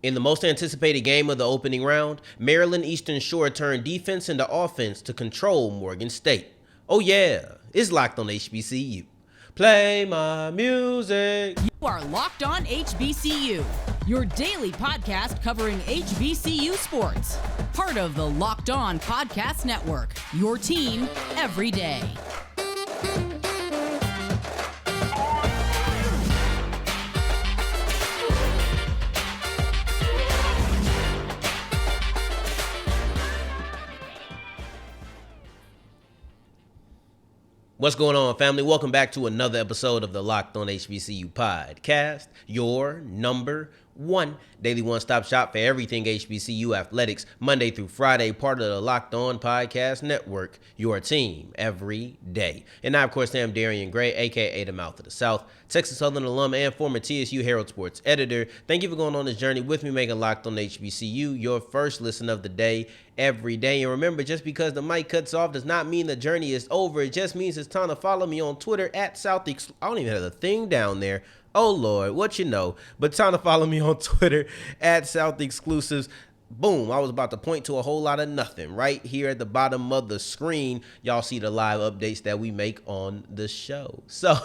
In the most anticipated game of the opening round, Maryland Eastern Shore turned defense into offense to control Morgan State. Oh yeah, it's Locked on HBCU. Play my music. You are Locked on HBCU, your daily podcast covering HBCU sports. Part of the Locked On Podcast Network, your team every day. What's going on, family? Welcome back to another episode of the Locked on HBCU podcast, your number one daily one-stop shop for everything HBCU athletics, Monday through Friday, part of the Locked On Podcast Network, your team every day. And I, of course, am Darian Gray, a.k.a. the Mouth of the South, Texas Southern alum and former TSU Herald Sports editor. Thank you for going on this journey with me, making Locked on HBCU your first listen of the day every day. And remember, just because the mic cuts off does not mean the journey is over. It just means it's time to follow me on Twitter at South. I don't even have the thing down there. Oh, Lord, what you know. But time to follow me on Twitter at South Exclusives. Boom, I was about to point to a whole lot of nothing. Right here at the bottom of the screen, y'all see the live updates that we make on the show. So,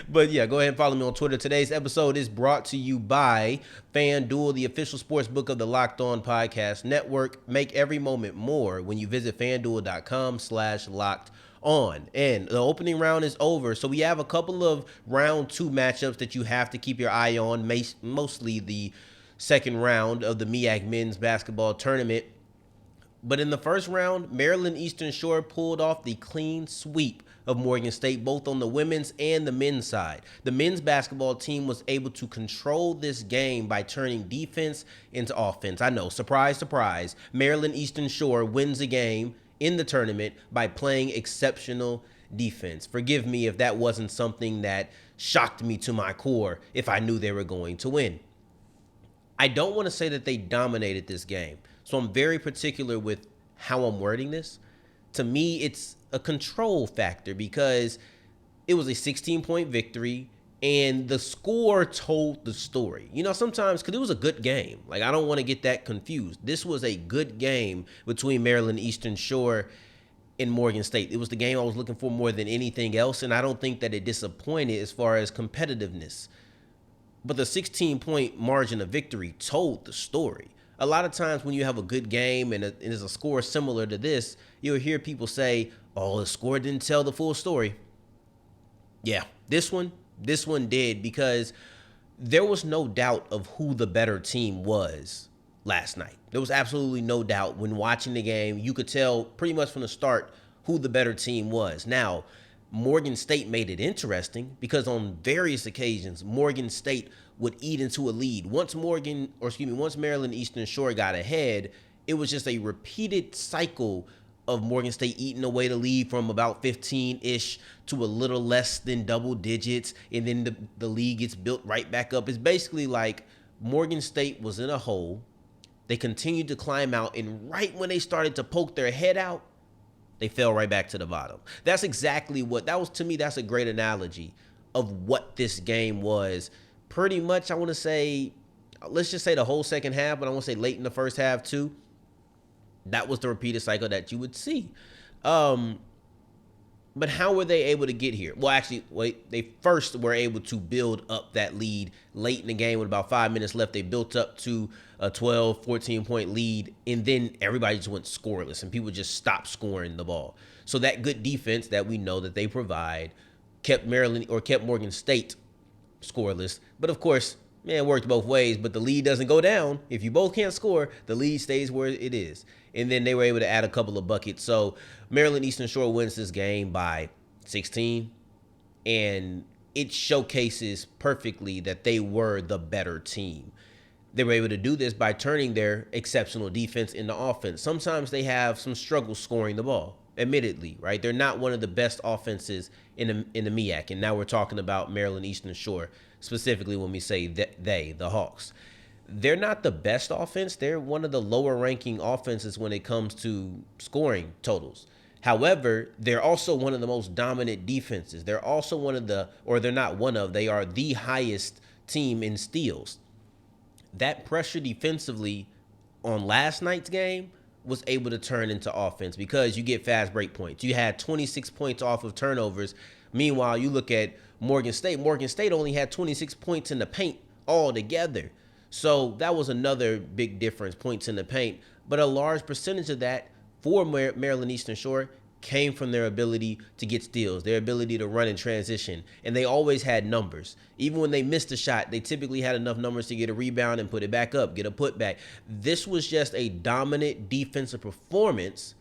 but yeah, go ahead and follow me on Twitter. Today's episode is brought to you by FanDuel, the official sports book of the Locked On Podcast Network. Make every moment more when you visit FanDuel.com/locked on. And the opening round is over, so we have a couple of round two matchups that you have to keep your eye on, mostly the second round of the MEAC men's basketball tournament. But in the first round, Maryland Eastern Shore pulled off the clean sweep of Morgan State, both on the women's and the men's side. The men's basketball team was able to control this game by turning defense into offense. I know, surprise, surprise, Maryland Eastern Shore wins a game in the tournament by playing exceptional defense. Forgive me if that wasn't something that shocked me to my core if I knew they were going to win. I don't want to say that they dominated this game, so I'm very particular with how I'm wording this. To me, it's a control factor because it was a 16-point victory and the score told the story. You know, sometimes, because it was a good game. Like, I don't want to get that confused. This was a good game between Maryland Eastern Shore and Morgan State. It was the game I was looking for more than anything else, and I don't think that it disappointed as far as competitiveness. But the 16-point margin of victory told the story. A lot of times when you have a good game and there's a score similar to this, you'll hear people say, oh, the score didn't tell the full story. Yeah, this one did, because there was no doubt of who the better team was last night. There was absolutely no doubt when watching the game. You could tell pretty much from the start who the better team was. Now, Morgan State made it interesting because on various occasions, Morgan State would eat into a lead. Once Maryland Eastern Shore got ahead, it was just a repeated cycle of Morgan State eating away the lead from about 15-ish to a little less than double digits, and then the lead gets built right back up. It's basically like Morgan State was in a hole. They continued to climb out, and right when they started to poke their head out, they fell right back to the bottom. That's exactly to me, that's a great analogy of what this game was. Pretty much, I want to say, let's just say the whole second half, but I want to say late in the first half too. That was the repeated cycle that you would see. But how were they able to get here? Well, actually, they first were able to build up that lead late in the game with about 5 minutes left. They built up to a 12, 14-point lead, and then everybody just went scoreless, and people just stopped scoring the ball. So that good defense that we know that they provide kept Morgan State scoreless. But of course, it worked both ways, but the lead doesn't go down. If you both can't score, the lead stays where it is. And then they were able to add a couple of buckets. So Maryland Eastern Shore wins this game by 16, and it showcases perfectly that they were the better team. They were able to do this by turning their exceptional defense into offense. Sometimes they have some struggle scoring the ball, admittedly, right? They're not one of the best offenses in the MEAC, and now we're talking about Maryland Eastern Shore, specifically when we say the Hawks. They're not the best offense. They're one of the lower ranking offenses when it comes to scoring totals. However, they're also one of the most dominant defenses. They're also they are the highest team in steals. that pressure defensively on last night's game was able to turn into offense because you get fast break points. You had 26 points off of turnovers. Meanwhile, you look at Morgan State. Morgan State only had 26 points in the paint altogether. So that was another big difference, points in the paint. But a large percentage of that for Maryland Eastern Shore came from their ability to get steals, their ability to run in transition. And they always had numbers. Even when they missed a shot, they typically had enough numbers to get a rebound and put it back up, get a putback. This was just a dominant defensive performance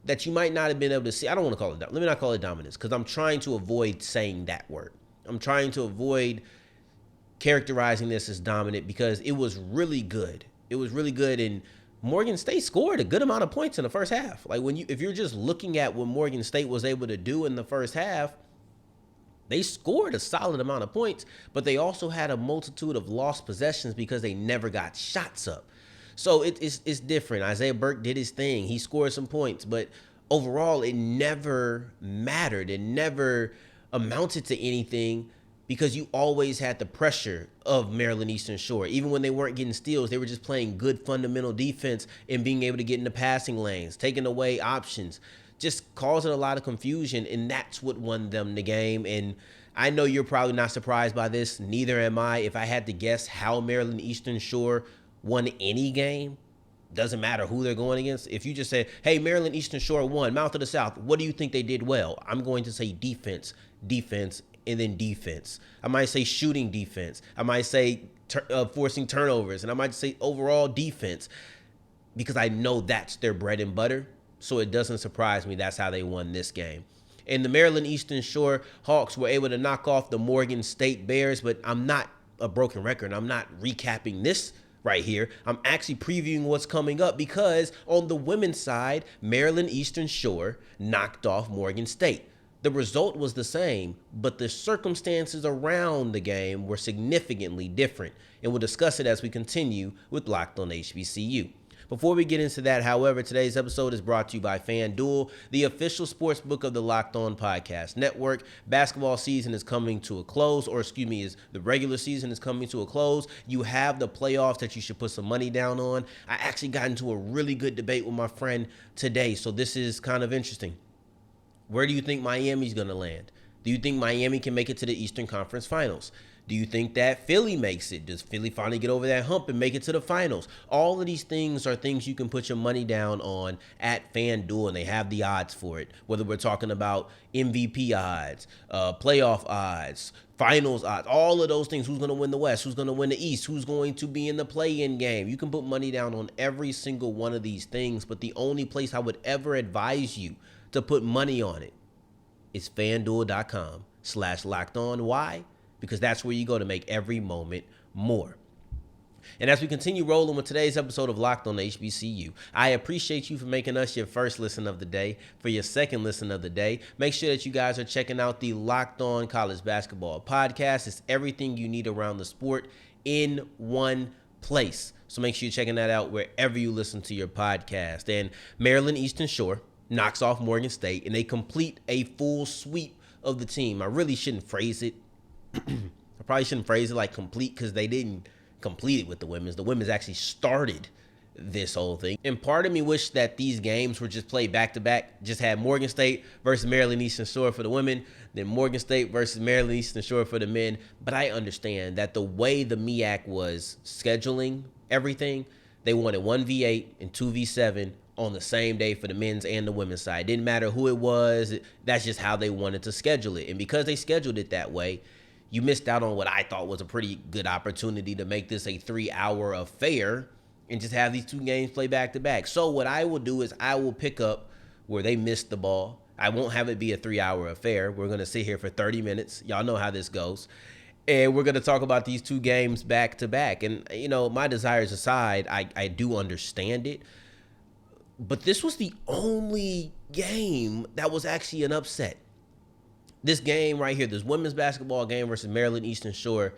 that you might not have been able to see. I don't want to call it, let me not call it dominance, because I'm trying to avoid saying that word. I'm trying to avoid characterizing this as dominant because it was really good. It was really good, and Morgan State scored a good amount of points in the first half. Like if you're just looking at what Morgan State was able to do in the first half, they scored a solid amount of points, but they also had a multitude of lost possessions because they never got shots up. So it's different. Isaiah Burke did his thing. He scored some points, but overall it never mattered. It never amounted to anything because you always had the pressure of Maryland Eastern Shore. Even when they weren't getting steals, they were just playing good fundamental defense and being able to get into passing lanes, taking away options, just causing a lot of confusion, and that's what won them the game. And I know you're probably not surprised by this. Neither am I. If I had to guess how Maryland Eastern Shore won any game, doesn't matter who they're going against. If you just say, hey, Maryland Eastern Shore won, Mouth of the South, what do you think they did well? I'm going to say defense, and then defense. I might say shooting defense. I might say forcing turnovers. And I might say overall defense because I know that's their bread and butter. So it doesn't surprise me that's how they won this game. And the Maryland Eastern Shore Hawks were able to knock off the Morgan State Bears, but I'm not a broken record. I'm not recapping this right here. I'm actually previewing what's coming up because on the women's side, Maryland Eastern Shore knocked off Morgan State. The result was the same, but the circumstances around the game were significantly different, and we'll discuss it as we continue with Locked on HBCU. Before we get into that, however, today's episode is brought to you by FanDuel, the official sports book of the Locked On Podcast Network. Basketball season is coming to a close, the regular season is coming to a close. You have the playoffs that you should put some money down on. I actually got into a really good debate with my friend today, so this is kind of interesting. Where do you think Miami's going to land? Do you think Miami can make it to the Eastern Conference Finals? Do you think that Philly makes it? Does Philly finally get over that hump and make it to the finals? All of these things are things you can put your money down on at FanDuel, and they have the odds for it. Whether we're talking about MVP odds, playoff odds, finals odds, all of those things. Who's going to win the West? Who's going to win the East? Who's going to be in the play-in game? You can put money down on every single one of these things, but the only place I would ever advise you to put money on it is FanDuel.com/LockedOn. Why? Because that's where you go to make every moment more. And as we continue rolling with today's episode of Locked on HBCU, I appreciate you for making us your first listen of the day. For your second listen of the day, make sure that you guys are checking out the Locked On College Basketball Podcast. It's everything you need around the sport in one place. So make sure you're checking that out wherever you listen to your podcast. And Maryland Eastern Shore knocks off Morgan State, and they complete a full sweep of the team. I really shouldn't phrase it. I probably shouldn't phrase it like complete because they didn't complete it with the women's. The women's actually started this whole thing. And part of me wished that these games were just played back-to-back. Just had Morgan State versus Maryland Eastern Shore for the women, then Morgan State versus Maryland Eastern Shore for the men. But I understand that the way the MEAC was scheduling everything, they wanted 1v8 and 2v7 on the same day for the men's and the women's side. Didn't matter who it was. That's just how they wanted to schedule it. And because they scheduled it that way, you missed out on what I thought was a pretty good opportunity to make this a 3-hour affair and just have these two games play back-to-back. So what I will do is I will pick up where they missed the ball. I won't have it be a 3-hour affair. We're going to sit here for 30 minutes. Y'all know how this goes. And we're going to talk about these two games back-to-back. And, you know, my desires aside, I do understand it. But this was the only game that was actually an upset. This game right here, this women's basketball game versus Maryland Eastern Shore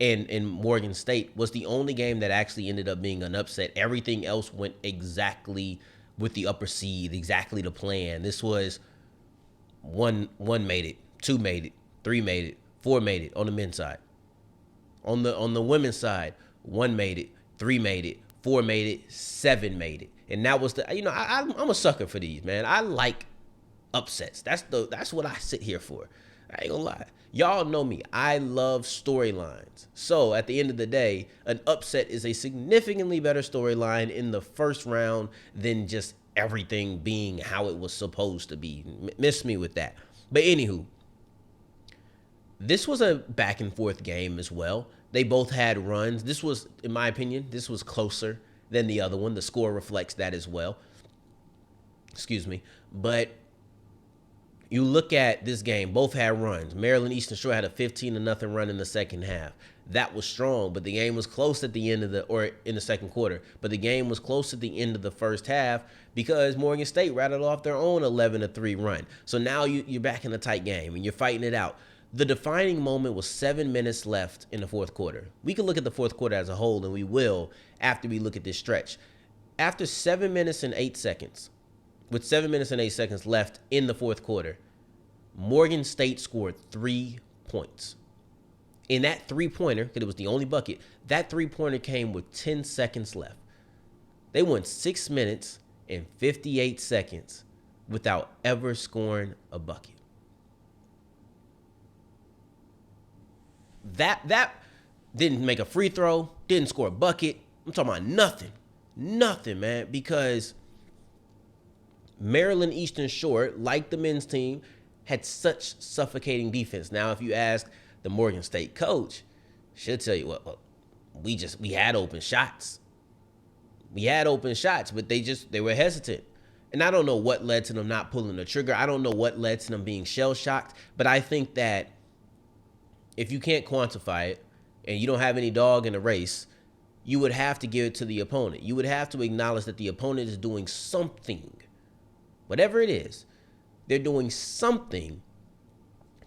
and Morgan State was the only game that actually ended up being an upset. Everything else went exactly with the upper seed, exactly the plan. This was one made it, 2 made it, 3 made it, 4 made it on the men's side. On the women's side, 1 made it, 3 made it, 4 made it, 7 made it. And that was I'm a sucker for these, man. I like upsets. That's what I sit here for. I ain't gonna lie. Y'all know me. I love storylines. So at the end of the day, an upset is a significantly better storyline in the first round than just everything being how it was supposed to be. Miss me with that. But anywho, this was a back and forth game as well. They both had runs. This was, in my opinion, this was closer than the other one. The score reflects that as well. Excuse me. But you look at this game, both had runs. Maryland Eastern Shore had a 15-0 run in the second half. That was strong, but the game was close at the end of in the second quarter. But the game was close at the end of the first half because Morgan State rattled off their own 11-3 run. So now you're back in a tight game and you're fighting it out. The defining moment was 7 minutes left in the fourth quarter. We can look at the fourth quarter as a whole, and we will after we look at this stretch. After 7 minutes and 8 seconds, with 7 minutes and 8 seconds left in the fourth quarter, Morgan State scored 3 points. In that three-pointer, because it was the only bucket, that three-pointer came with 10 seconds left. They went 6 minutes and 58 seconds without ever scoring a bucket. That didn't make a free throw, didn't score a bucket. I'm talking about nothing. Nothing, man, because Maryland Eastern Shore, like the men's team, had such suffocating defense. Now, if you ask the Morgan State coach, she'll tell you, well, we had open shots. We had open shots, but they were hesitant. And I don't know what led to them not pulling the trigger. I don't know what led to them being shell-shocked, but I think that if you can't quantify it and you don't have any dog in the race, you would have to give it to the opponent. You would have to acknowledge that the opponent is doing something. Whatever it is, they're doing something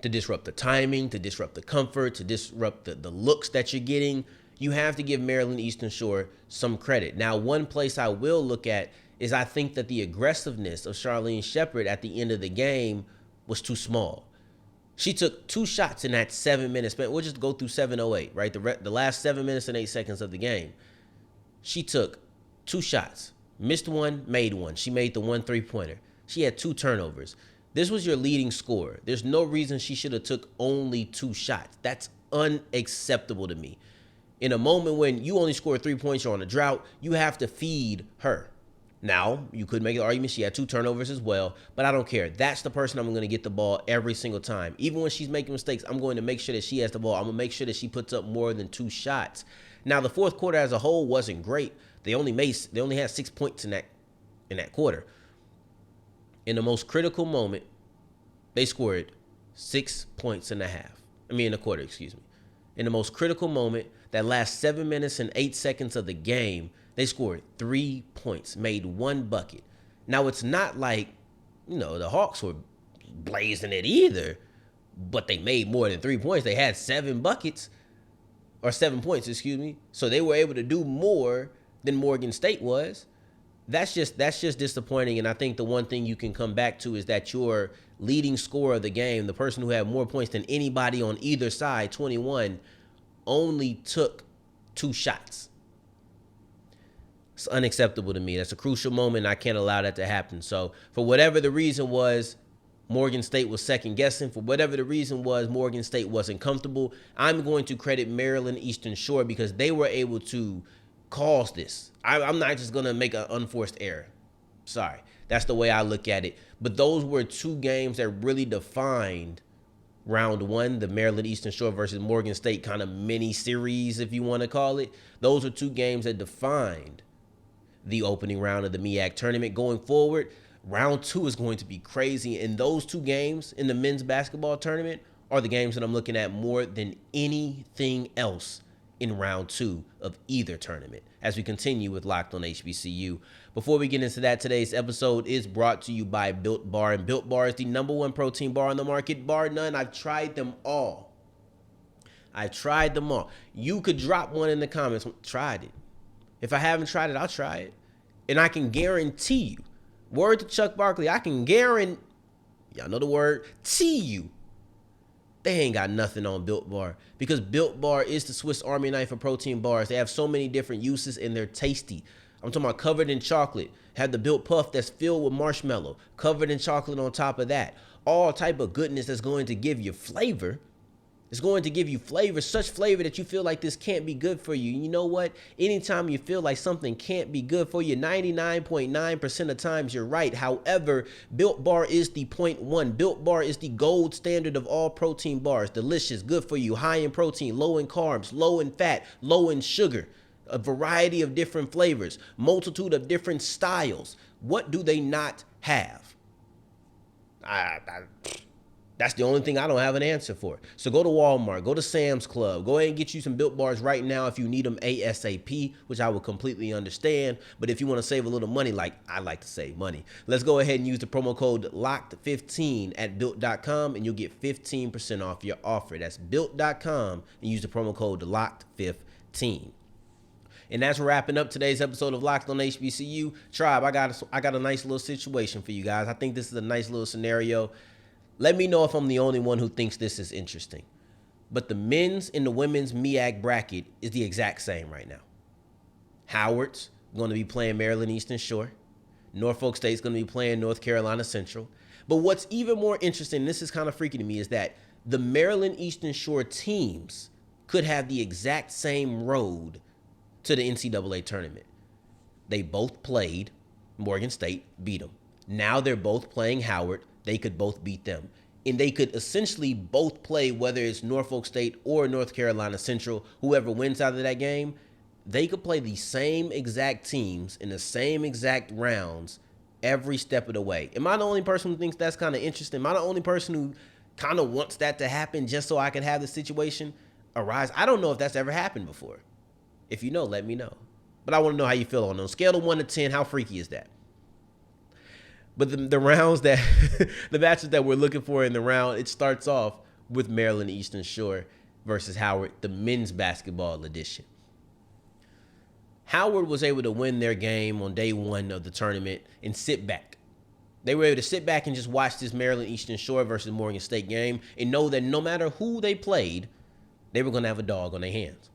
to disrupt the timing, to disrupt the comfort, to disrupt the looks that you're getting. You have to give Maryland Eastern Shore some credit. Now, one place I will look at is I think that the aggressiveness of Charlene Shepard at the end of the game was too small. She took 2 shots in that 7 minutes. We'll just go through 7:08, right? The last 7 minutes and 8 seconds of the game. She took 2 shots, missed one, made one. She made the 1 3-pointer. She had 2 turnovers. This was your leading scorer. There's no reason she should have took only 2 shots. That's unacceptable to me. In a moment when you only score 3 points, you're on a drought, you have to feed her. Now, you could make an argument she had 2 turnovers as well, but I don't care. That's the person I'm going to get the ball every single time. Even when she's making mistakes, I'm going to make sure that she has the ball. I'm going to make sure that she puts up more than 2 shots. Now, the fourth quarter as a whole wasn't great. They only had 6 points in that quarter. In the most critical moment, they scored 6 points in a quarter, excuse me. In the most critical moment, that last 7 minutes and 8 seconds of the game, they scored 3 points, made 1 bucket. Now, it's not like, the Hawks were blazing it either, but they made more than 3 points. They had 7 points, excuse me. So they were able to do more than Morgan State was. That's just disappointing. And I think the one thing you can come back to is that your leading scorer of the game, the person who had more points than anybody on either side, 21, only took 2 shots. It's unacceptable to me. That's a crucial moment. I can't allow that to happen. So for whatever the reason was, Morgan State was second guessing. For whatever the reason was, Morgan State wasn't comfortable. I'm going to credit Maryland Eastern Shore because they were able to cause this. I'm not just going to make an unforced error. Sorry. That's the way I look at it. But those were 2 games that really defined round 1, the Maryland Eastern Shore versus Morgan State kind of mini series, if you want to call it. Those are 2 games that defined the opening round of the MEAC tournament. Going forward, round 2 is going to be crazy. And those 2 games in the men's basketball tournament are the games that I'm looking at more than anything else in round 2 of either tournament as we continue with Locked on HBCU. Before we get into that, today's episode is brought to you by Built Bar. And Built Bar is the #1 protein bar on the market, bar none. I've tried them all. You could drop one in the comments. Tried it. If I haven't tried it, I'll try it. And I can guarantee you, word to Chuck Barkley, I can guarantee, y'all know the word, you, They ain't got nothing on Built Bar because Built Bar is the Swiss Army knife of protein bars. They have so many different uses and they're tasty. I'm talking about covered in chocolate. Have the Built Puff that's filled with marshmallow, covered in chocolate on top of that. All type of goodness that's going to give you flavor. It's going to give you flavor, such flavor that you feel like this can't be good for you. You know what? Anytime you feel like something can't be good for you, 99.9% of times you're right. However, Built Bar is the .1. Built Bar is the gold standard of all protein bars. Delicious, good for you, high in protein, low in carbs, low in fat, low in sugar. A variety of different flavors, multitude of different styles. What do they not have? That's the only thing I don't have an answer for. So go to Walmart, go to Sam's Club, go ahead and get you some Built Bars right now if you need them ASAP, which I would completely understand. But if you want to save a little money, like I like to save money, let's go ahead and use the promo code LOCKED15 at Built.com and you'll get 15% off your offer. That's Built.com and use the promo code LOCKED15. And that's wrapping up today's episode of Locked on HBCU. Tribe, I got a nice little situation for you guys. I think this is a nice little scenario. Let me know if I'm the only one who thinks this is interesting. But the men's and the women's MEAC bracket is the exact same right now. Howard's going to be playing Maryland Eastern Shore. Norfolk State's going to be playing North Carolina Central. But what's even more interesting, this is kind of freaky to me, is that the Maryland Eastern Shore teams could have the exact same road to the NCAA tournament. They both played. Morgan State beat them. Now they're both playing Howard. They could both beat them. And they could essentially both play, whether it's Norfolk State or North Carolina Central, whoever wins out of that game, they could play the same exact teams in the same exact rounds every step of the way. Am I the only person who thinks that's kind of interesting? Am I the only person who kind of wants that to happen just so I can have the situation arise? I don't know if that's ever happened before. If you know, let me know. But I want to know how you feel on those. Scale of 1 to 10, how freaky is that? But the rounds that, the matches that we're looking for in the round, it starts off with Maryland Eastern Shore versus Howard, the men's basketball edition. Howard was able to win their game on day one of the tournament and sit back. They were able to sit back and just watch this Maryland Eastern Shore versus Morgan State game and know that no matter who they played, they were going to have a dog on their hands.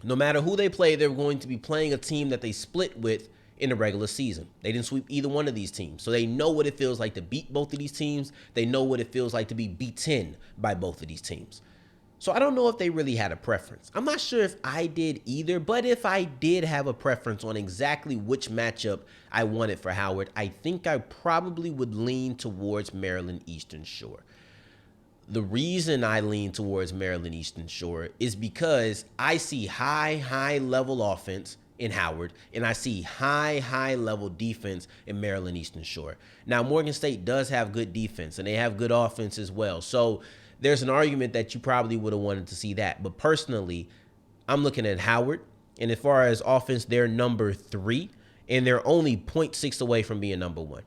No matter who they played, they were going to be playing a team that they split with in the regular season. They didn't sweep either one of these teams. So they know what it feels like to beat both of these teams. They know what it feels like to be beaten by both of these teams. So I don't know if they really had a preference. I'm not sure if I did either, but if I did have a preference on exactly which matchup I wanted for Howard, I think I probably would lean towards Maryland Eastern Shore. The reason I lean towards Maryland Eastern Shore is because I see high level offense in Howard, and I see high level defense in Maryland Eastern Shore. Now, Morgan State does have good defense, and they have good offense as well. So there's an argument that you probably would have wanted to see that. But personally, I'm looking at Howard, and as far as offense, they're number 3, and they're only 0.6 away from being number 1.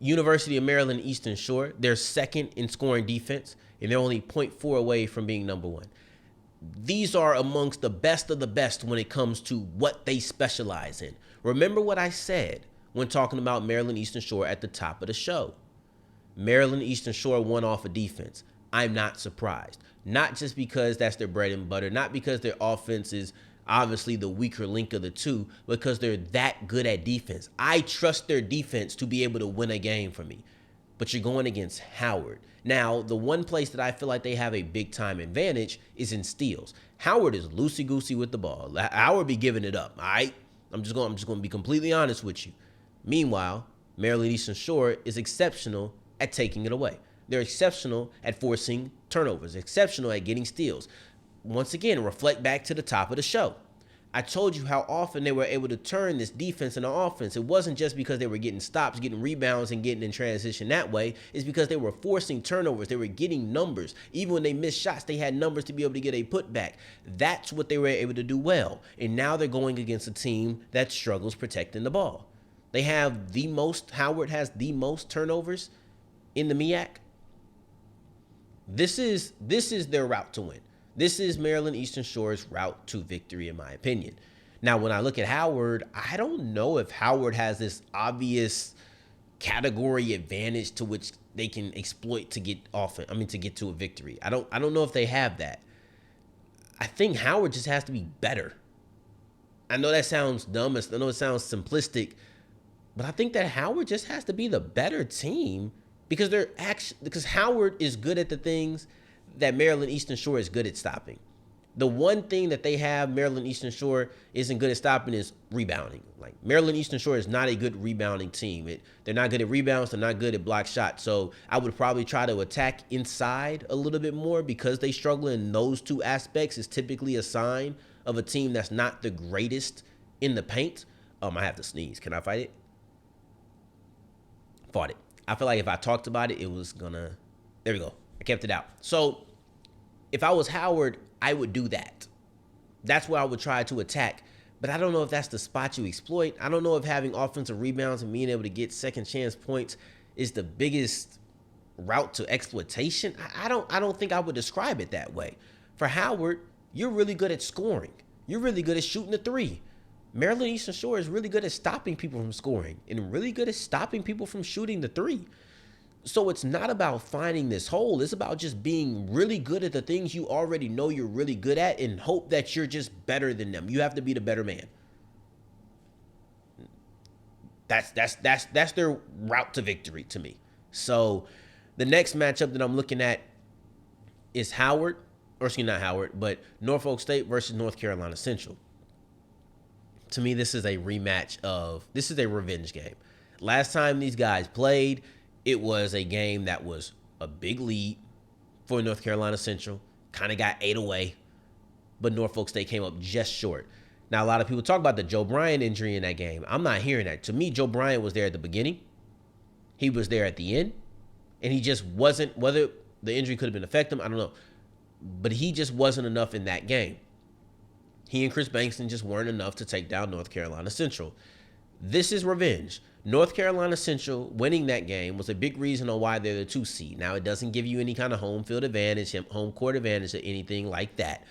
University of Maryland Eastern Shore, they're second in scoring defense, and they're only 0.4 away from being number 1. These are amongst the best of the best when it comes to what they specialize in. Remember what I said when talking about Maryland Eastern Shore at the top of the show. Maryland Eastern Shore won off of defense. I'm not surprised. Not just because that's their bread and butter, not because their offense is obviously the weaker link of the two, because they're that good at defense. I trust their defense to be able to win a game for me. But you're going against Howard. Now, the one place that I feel like they have a big-time advantage is in steals. Howard is loosey-goosey with the ball. Howard be giving it up, all right? I'm just going to be completely honest with you. Meanwhile, Maryland Eastern Shore is exceptional at taking it away. They're exceptional at forcing turnovers, exceptional at getting steals. Once again, reflect back to the top of the show. I told you how often they were able to turn this defense into offense. It wasn't just because they were getting stops, getting rebounds, and getting in transition that way. It's because they were forcing turnovers. They were getting numbers. Even when they missed shots, they had numbers to be able to get a putback. That's what they were able to do well. And now they're going against a team that struggles protecting the ball. They have Howard has the most turnovers in the MEAC. This is their route to win. This is Maryland Eastern Shore's route to victory, in my opinion. Now, when I look at Howard, I don't know if Howard has this obvious category advantage to which they can exploit to get to get to a victory. I don't know if they have that. I think Howard just has to be better. I know that sounds dumb. I know it sounds simplistic, but I think that Howard just has to be the better team because Howard is good at the things that Maryland Eastern Shore is good at stopping. The one thing that they have Maryland Eastern Shore isn't good at stopping is rebounding. Like, Maryland Eastern Shore is not a good rebounding team. They're not good at rebounds. They're not good at block shots. So I would probably try to attack inside a little bit more because they struggle in those two aspects. Is typically a sign of a team that's not the greatest in the paint. I have to sneeze. Can I fight it? Fought it. I feel like if I talked about it, it was gonna. There we go. I kept it out. So if I was Howard, I would do that. That's where I would try to attack. But I don't know if that's the spot you exploit. I don't know if having offensive rebounds and being able to get second chance points is the biggest route to exploitation. I don't think I would describe it that way. For Howard, you're really good at scoring. You're really good at shooting the three. Maryland Eastern Shore is really good at stopping people from scoring and really good at stopping people from shooting the three. So it's not about finding this hole. It's about just being really good at the things you already know you're really good at and hope that you're just better than them. You have to be the better man. That's their route to victory to me. So the next matchup that I'm looking at is Norfolk State versus North Carolina Central. To me, this is a revenge game. Last time these guys played, it was a game that was a big lead for North Carolina Central, kind of got ate away, but Norfolk State came up just short. Now, a lot of people talk about the Joe Bryant injury in that game. I'm not hearing that. To me, Joe Bryant was there at the beginning. He was there at the end, and he just wasn't, whether the injury could have been affecting him, I don't know, but he just wasn't enough in that game. He and Chris Bankston just weren't enough to take down North Carolina Central. This is revenge. North Carolina Central winning that game was a big reason on why they're the 2 seed. Now, it doesn't give you any kind of home field advantage, home court advantage, or anything like that.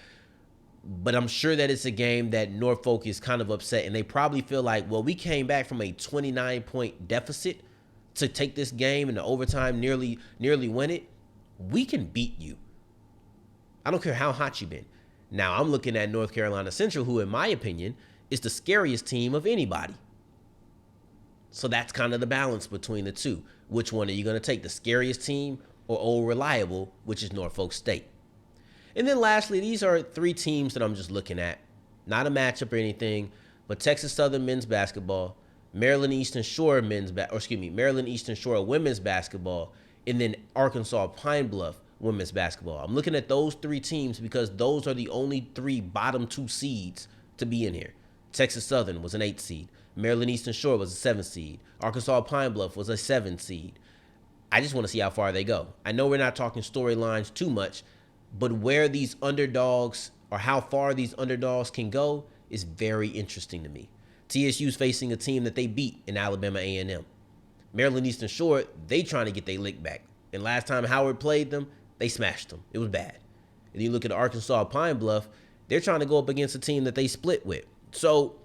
But I'm sure that it's a game that Norfolk is kind of upset, and they probably feel like, well, we came back from a 29-point deficit to take this game in the overtime, nearly win it. We can beat you. I don't care how hot you've been. Now, I'm looking at North Carolina Central, who, in my opinion, is the scariest team of anybody. So that's kind of the balance between the two. Which one are you going to take, the scariest team or old reliable, which is Norfolk State? And then lastly, these are 3 teams that I'm just looking at. Not a matchup or anything, but Texas Southern men's basketball, Maryland Eastern Shore Maryland Eastern Shore women's basketball, and then Arkansas Pine Bluff women's basketball. I'm looking at those 3 teams because those are the only 3 bottom 2 seeds to be in here. Texas Southern was an 8 seed. Maryland Eastern Shore was a 7 seed. Arkansas Pine Bluff was a 7 seed. I just want to see how far they go. I know we're not talking storylines too much, but where these underdogs or how far these underdogs can go is very interesting to me. TSU's facing a team that they beat in Alabama A&M. Maryland Eastern Shore, they trying to get their lick back. And last time Howard played them, they smashed them. It was bad. And you look at Arkansas Pine Bluff, they're trying to go up against a team that they split with. So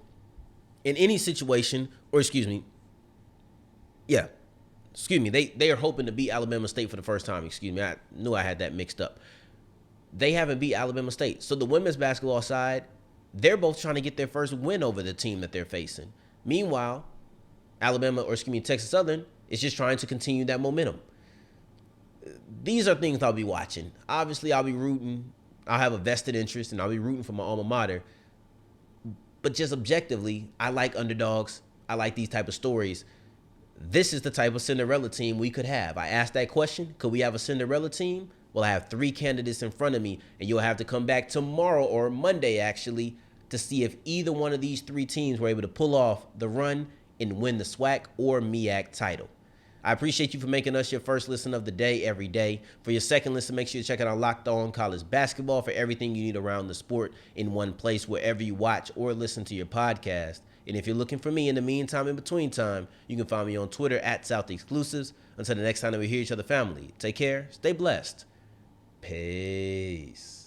in any situation, they are hoping to beat Alabama State for the first time. I knew I had that mixed up. They haven't beat Alabama State. So the women's basketball side, they're both trying to get their first win over the team that they're facing. Meanwhile, Texas Southern is just trying to continue that momentum. These are things I'll be watching. Obviously, I'll be rooting. I'll have a vested interest, and I'll be rooting for my alma mater. But just objectively, I like underdogs. I like these type of stories. This is the type of Cinderella team we could have. I asked that question, could we have a Cinderella team? Well, I have 3 candidates in front of me, and you'll have to come back tomorrow or Monday, actually, to see if either one of these 3 teams were able to pull off the run and win the SWAC or MEAC title. I appreciate you for making us your first listen of the day every day. For your second listen, make sure you check out Locked On College Basketball for everything you need around the sport in one place, wherever you watch or listen to your podcast. And if you're looking for me in the meantime, in between time, you can find me on Twitter at South Exclusives. Until the next time that we hear each other, family, take care, stay blessed. Peace.